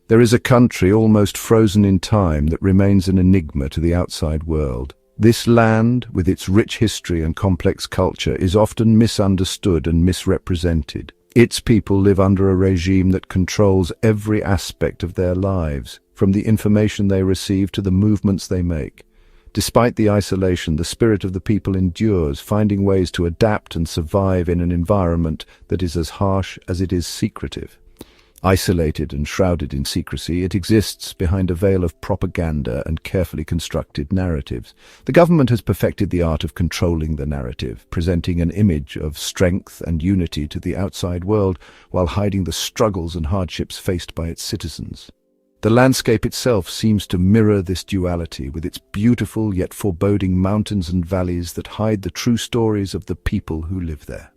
There is a country almost frozen in time that remains an enigma to the outside world. This land, with its rich history and complex culture, is often misunderstood and misrepresented. Its people live under a regime that controls every aspect of their lives, from the information they receive to the movements they make. Despite the isolation, the spirit of the people endures, finding ways to adapt and survive in an environment that is as harsh as it is secretive. Isolated and shrouded in secrecy, it exists behind a veil of propaganda and carefully constructed narratives. The government has perfected the art of controlling the narrative, presenting an image of strength and unity to the outside world while hiding the struggles and hardships faced by its citizens. The landscape itself seems to mirror this duality, with its beautiful yet foreboding mountains and valleys that hide the true stories of the people who live there.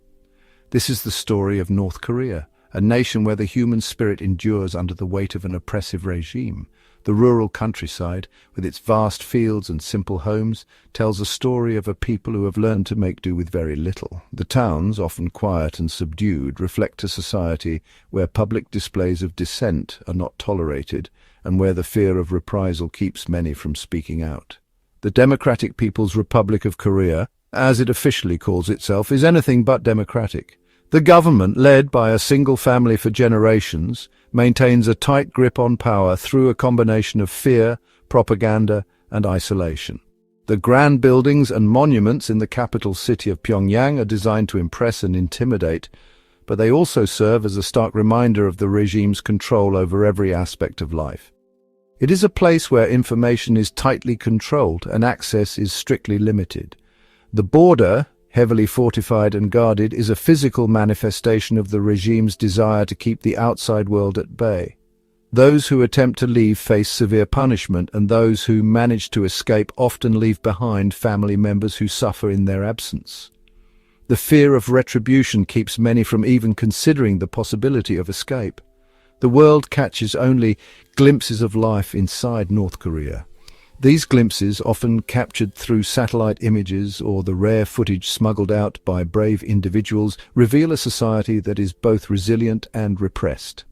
This is the story of North Korea, a nation where the human spirit endures under the weight of an oppressive regime. The rural countryside, with its vast fields and simple homes, tells a story of a people who have learned to make do with very little. The towns, often quiet and subdued, reflect a society where public displays of dissent are not tolerated and where the fear of reprisal keeps many from speaking out. The Democratic People's Republic of Korea, as it officially calls itself, is anything but democratic. The government, led by a single family for generations, maintains a tight grip on power through a combination of fear, propaganda, and isolation. The grand buildings and monuments in the capital city of Pyongyang are designed to impress and intimidate, but they also serve as a stark reminder of the regime's control over every aspect of life. It is a place where information is tightly controlled and access is strictly limited. The border, heavily fortified and guarded, is a physical manifestation of the regime's desire to keep the outside world at bay. Those who attempt to leave face severe punishment, and those who manage to escape often leave behind family members who suffer in their absence. The fear of retribution keeps many from even considering the possibility of escape. The world catches only glimpses of life inside North Korea. These glimpses, often captured through satellite images or the rare footage smuggled out by brave individuals, reveal a society that is both resilient and repressed.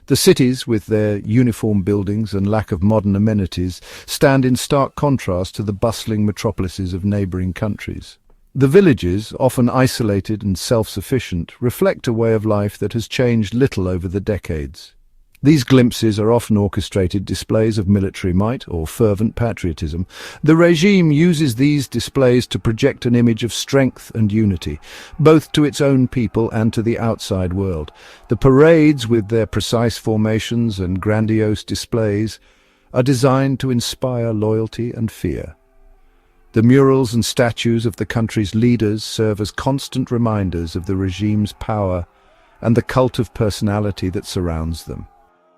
The cities, with their uniform buildings and lack of modern amenities, stand in stark contrast to the bustling metropolises of neighboring countries. The villages, often isolated and self-sufficient, reflect a way of life that has changed little over the decades. These glimpses are often orchestrated displays of military might or fervent patriotism. The regime uses these displays to project an image of strength and unity, both to its own people and to the outside world. The parades, with their precise formations and grandiose displays, are designed to inspire loyalty and fear. The murals and statues of the country's leaders serve as constant reminders of the regime's power and the cult of personality that surrounds them.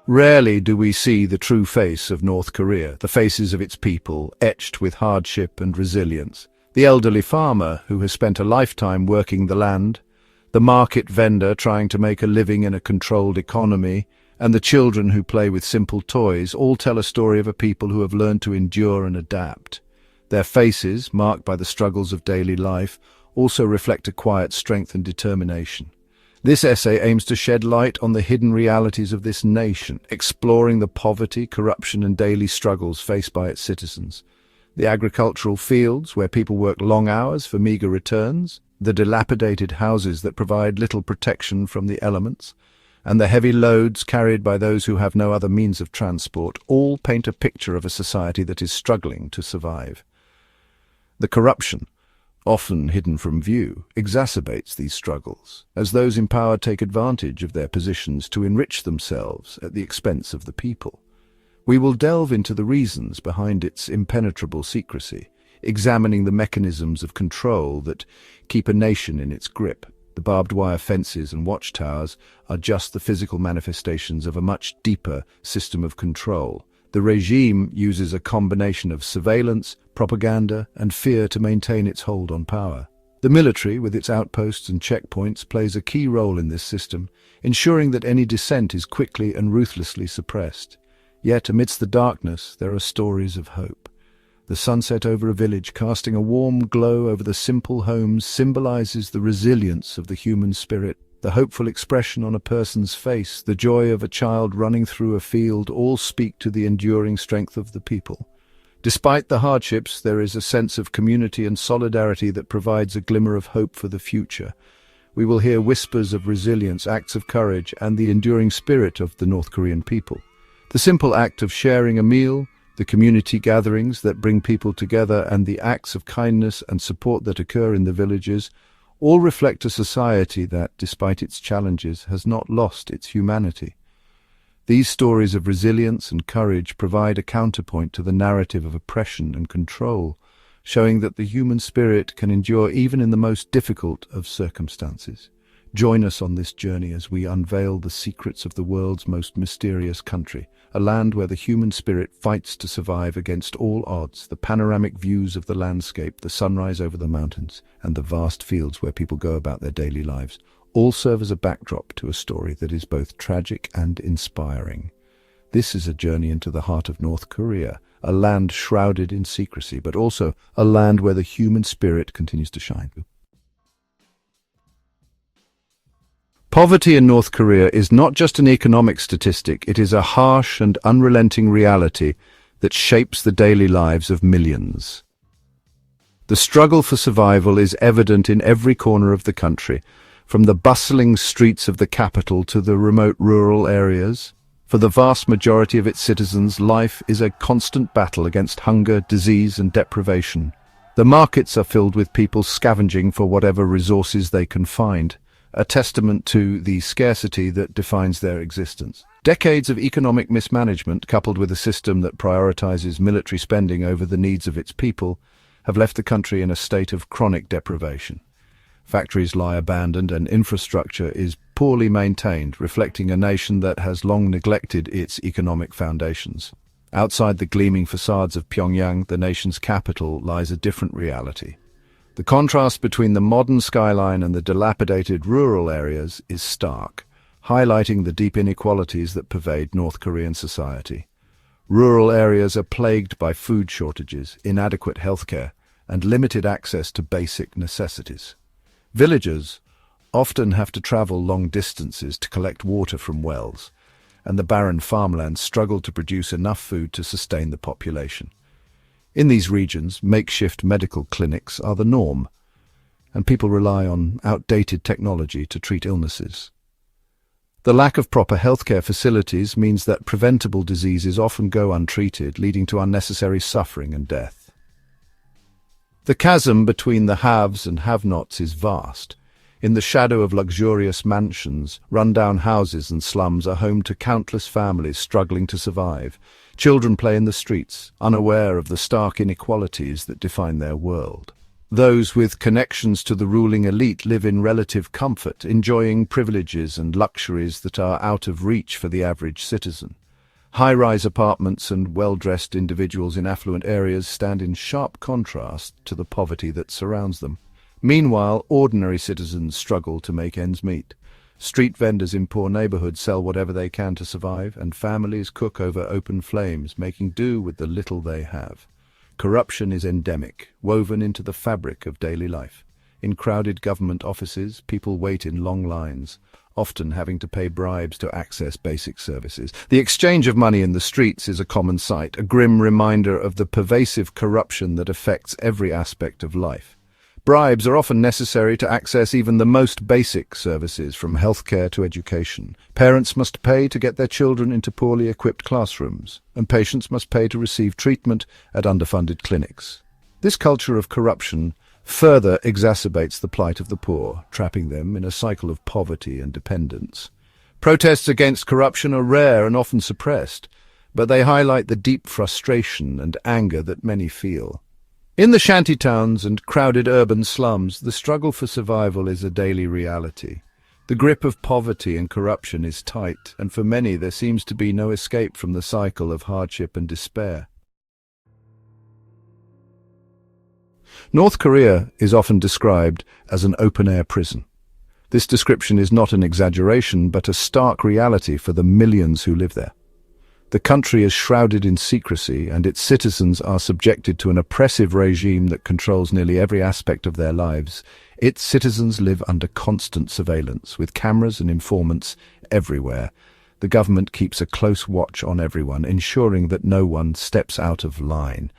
Rarely do we see the true face of North Korea, the faces of its people, etched with hardship and resilience. The elderly farmer who has spent a lifetime working the land, the market vendor trying to make a living in a controlled economy, and the children who play with simple toys all tell a story of a people who have learned to endure and adapt. Their faces, marked by the struggles of daily life, also reflect a quiet strength and determination. This essay aims to shed light on the hidden realities of this nation, exploring the poverty, corruption, and daily struggles faced by its citizens. The agricultural fields, where people work long hours for meager returns, the dilapidated houses that provide little protection from the elements, and the heavy loads carried by those who have no other means of transport, all paint a picture of a society that is struggling to survive. The corruption, often hidden from view, exacerbates these struggles, as those in power take advantage of their positions to enrich themselves at the expense of the people. We will delve into the reasons behind its impenetrable secrecy, examining the mechanisms of control that keep a nation in its grip. The barbed wire fences and watchtowers are just the physical manifestations of a much deeper system of control. The regime uses a combination of surveillance, propaganda, and fear to maintain its hold on power. The military, with its outposts and checkpoints, plays a key role in this system, ensuring that any dissent is quickly and ruthlessly suppressed. Yet, amidst the darkness, there are stories of hope. The sunset over a village, casting a warm glow over the simple homes, symbolizes the resilience of the human spirit. the hopeful expression on a person's face, the joy of a child running through a field, all speak to the enduring strength of the people. Despite the hardships, there is a sense of community and solidarity that provides a glimmer of hope for the future. We will hear whispers of resilience, acts of courage, and the enduring spirit of the North Korean people. The simple act of sharing a meal, the community gatherings that bring people together, and the acts of kindness and support that occur in the villages all reflect a society that, despite its challenges, has not lost its humanity. These stories of resilience and courage provide a counterpoint to the narrative of oppression and control, showing that the human spirit can endure even in the most difficult of circumstances. Join us on this journey as we unveil the secrets of the world's most mysterious country, a land where the human spirit fights to survive against all odds. The panoramic views of the landscape, the sunrise over the mountains, and the vast fields where people go about their daily lives, all serve as a backdrop to a story that is both tragic and inspiring. This is a journey into the heart of North Korea, a land shrouded in secrecy, but also a land where the human spirit continues to shine. Poverty in North Korea is not just an economic statistic, it is a harsh and unrelenting reality that shapes the daily lives of millions. The struggle for survival is evident in every corner of the country, from the bustling streets of the capital to the remote rural areas. For the vast majority of its citizens, life is a constant battle against hunger, disease, and deprivation. The markets are filled with people scavenging for whatever resources they can find, a testament to the scarcity that defines their existence. Decades of economic mismanagement, coupled with a system that prioritizes military spending over the needs of its people, have left the country in a state of chronic deprivation. Factories lie abandoned and infrastructure is poorly maintained, reflecting a nation that has long neglected its economic foundations. Outside the gleaming facades of Pyongyang, the nation's capital, lies a different reality. The contrast between the modern skyline and the dilapidated rural areas is stark, highlighting the deep inequalities that pervade North Korean society. Rural areas are plagued by food shortages, inadequate healthcare, and limited access to basic necessities. Villagers often have to travel long distances to collect water from wells, and the barren farmlands struggle to produce enough food to sustain the population. In these regions, makeshift medical clinics are the norm, and people rely on outdated technology to treat illnesses. The lack of proper healthcare facilities means that preventable diseases often go untreated, leading to unnecessary suffering and death. The chasm between the haves and have-nots is vast. In the shadow of luxurious mansions, run-down houses and slums are home to countless families struggling to survive. Children play in the streets, unaware of the stark inequalities that define their world. Those with connections to the ruling elite live in relative comfort, enjoying privileges and luxuries that are out of reach for the average citizen. High-rise apartments and well-dressed individuals in affluent areas stand in sharp contrast to the poverty that surrounds them. Meanwhile, ordinary citizens struggle to make ends meet. Street vendors in poor neighborhoods sell whatever they can to survive, and families cook over open flames, making do with the little they have. Corruption is endemic, woven into the fabric of daily life. In crowded government offices, people wait in long lines, often having to pay bribes to access basic services. The exchange of money in the streets is a common sight, a grim reminder of the pervasive corruption that affects every aspect of life. Bribes are often necessary to access even the most basic services, from healthcare to education. Parents must pay to get their children into poorly equipped classrooms, and patients must pay to receive treatment at underfunded clinics. This culture of corruption further exacerbates the plight of the poor, trapping them in a cycle of poverty and dependence. Protests against corruption are rare and often suppressed, but they highlight the deep frustration and anger that many feel. In the shantytowns and crowded urban slums, the struggle for survival is a daily reality. The grip of poverty and corruption is tight, and for many there seems to be no escape from the cycle of hardship and despair. North Korea is often described as an open-air prison. This description is not an exaggeration, but a stark reality for the millions who live there. The country is shrouded in secrecy, and its citizens are subjected to an oppressive regime that controls nearly every aspect of their lives, Its citizens live under constant surveillance, with cameras and informants everywhere. The government keeps a close watch on everyone, ensuring that no one steps out of line.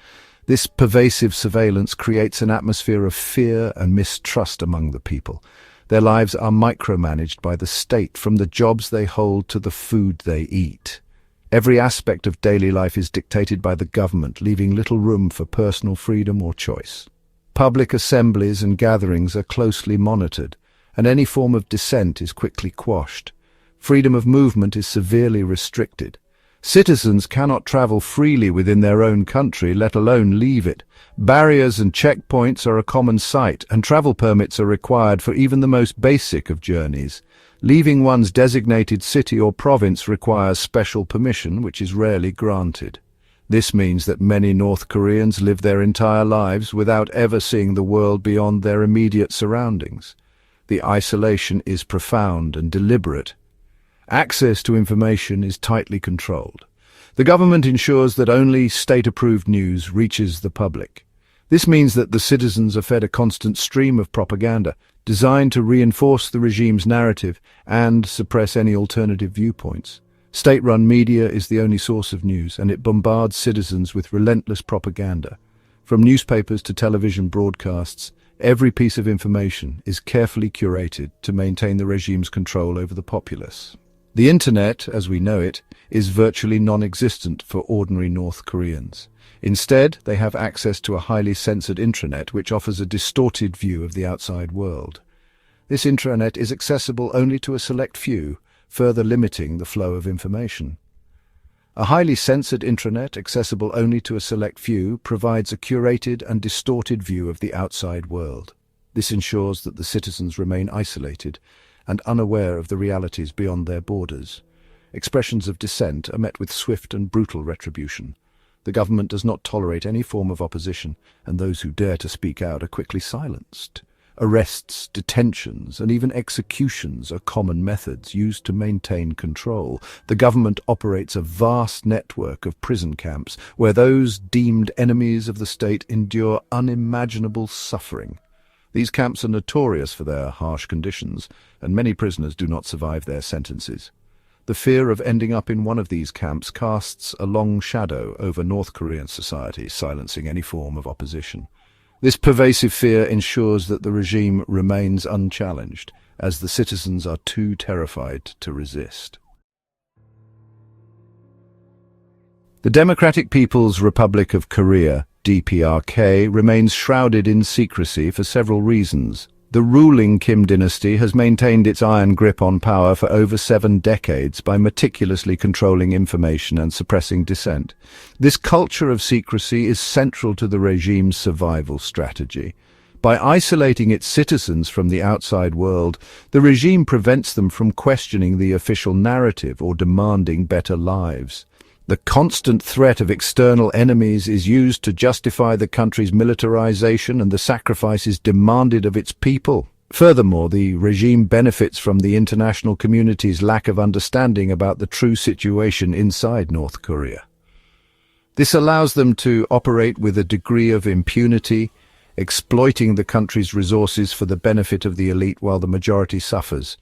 This pervasive surveillance creates an atmosphere of fear and mistrust among the people. Their lives are micromanaged by the state, from the jobs they hold to the food they eat. Every aspect of daily life is dictated by the government, leaving little room for personal freedom or choice. Public assemblies and gatherings are closely monitored, and any form of dissent is quickly quashed. Freedom of movement is severely restricted. Citizens cannot travel freely within their own country, let alone leave it. Barriers and checkpoints are a common sight, and travel permits are required for even the most basic of journeys. Leaving one's designated city or province requires special permission, which is rarely granted. This means that many North Koreans live their entire lives without ever seeing the world beyond their immediate surroundings. The isolation is profound and deliberate. Access to information is tightly controlled. The government ensures that only state-approved news reaches the public. This means that the citizens are fed a constant stream of propaganda, designed to reinforce the regime's narrative and suppress any alternative viewpoints. State-run media is the only source of news, and it bombards citizens with relentless propaganda. From newspapers to television broadcasts, every piece of information is carefully curated to maintain the regime's control over the populace. The internet, as we know it, is virtually non-existent for ordinary North Koreans. Instead, they have access to a highly censored intranet which offers a distorted view of the outside world. This intranet is accessible only to a select few, further limiting the flow of information. A highly censored intranet, accessible only to a select few, provides a curated and distorted view of the outside world. This ensures that the citizens remain isolated and unaware of the realities beyond their borders. Expressions of dissent are met with swift and brutal retribution. The government does not tolerate any form of opposition, and those who dare to speak out are quickly silenced. Arrests, detentions, and even executions are common methods used to maintain control. The government operates a vast network of prison camps where those deemed enemies of the state endure unimaginable suffering. These camps are notorious for their harsh conditions, and many prisoners do not survive their sentences. The fear of ending up in one of these camps casts a long shadow over North Korean society, silencing any form of opposition. This pervasive fear ensures that the regime remains unchallenged, as the citizens are too terrified to resist. The Democratic People's Republic of Korea, DPRK, remains shrouded in secrecy for several reasons. The ruling Kim dynasty has maintained its iron grip on power for over 7 decades by meticulously controlling information and suppressing dissent. This culture of secrecy is central to the regime's survival strategy. By isolating its citizens from the outside world, the regime prevents them from questioning the official narrative or demanding better lives. The constant threat of external enemies is used to justify the country's militarization and the sacrifices demanded of its people. Furthermore, the regime benefits from the international community's lack of understanding about the true situation inside North Korea. This allows them to operate with a degree of impunity, exploiting the country's resources for the benefit of the elite while the majority suffers.